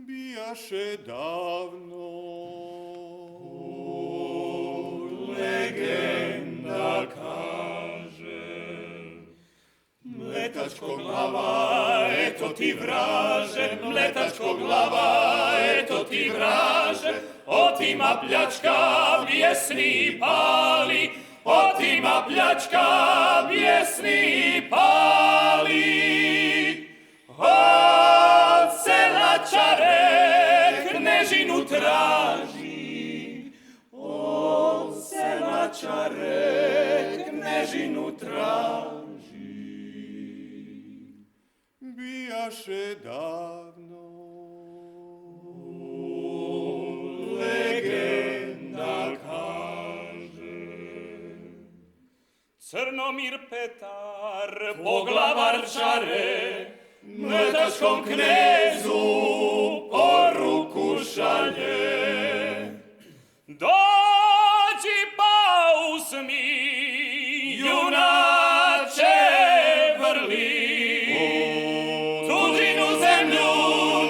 Bijaše davno legenda kaže, mletačko glava, eto ti vraže, mletačko glava, eto ti vraže, otima pljačka bijesni pali, otima pljačka bijesni pali. Od selačare knežinu traži, od selačare knežinu traži. bijaše davno legenda kaže. Crnomir Petar poglavarčare mletačkom knezu poruku šalje. Dođi pa uzmi junače vrli, tuđinu zemlju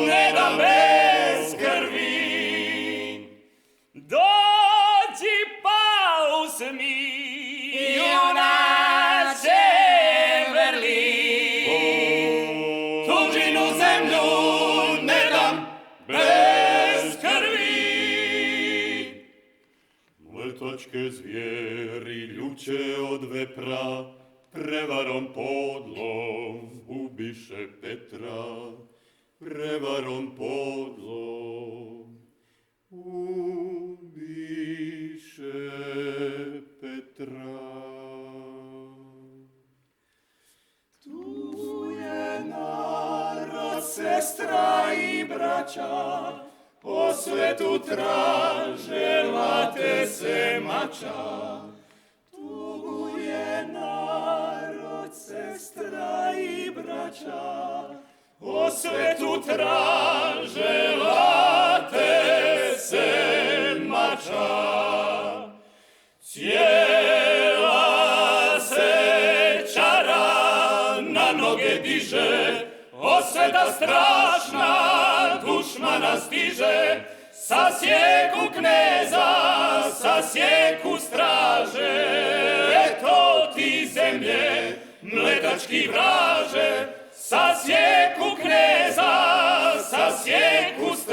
ne dam bez krvi. Dođi pa uzmi junače vrli, tuđinu zemlju ne dam bez krvi. Mletačke zvijeri ljuče od vepra, prevarom podlom ubiše Petra, prevarom podlom ubiše Petra. Tu je narod, sestra i braća, po svetu tražela te se mača. Tu je narod, sestra i braća, po svetu tražela te se mača. Cijela se čara na noge diže, osveta strašna dušmana stiže. Sasjeku kneza, sasjeku straže, eto ti zemlje, mletački vraže. Sasjeku kneza, sasjeku straže,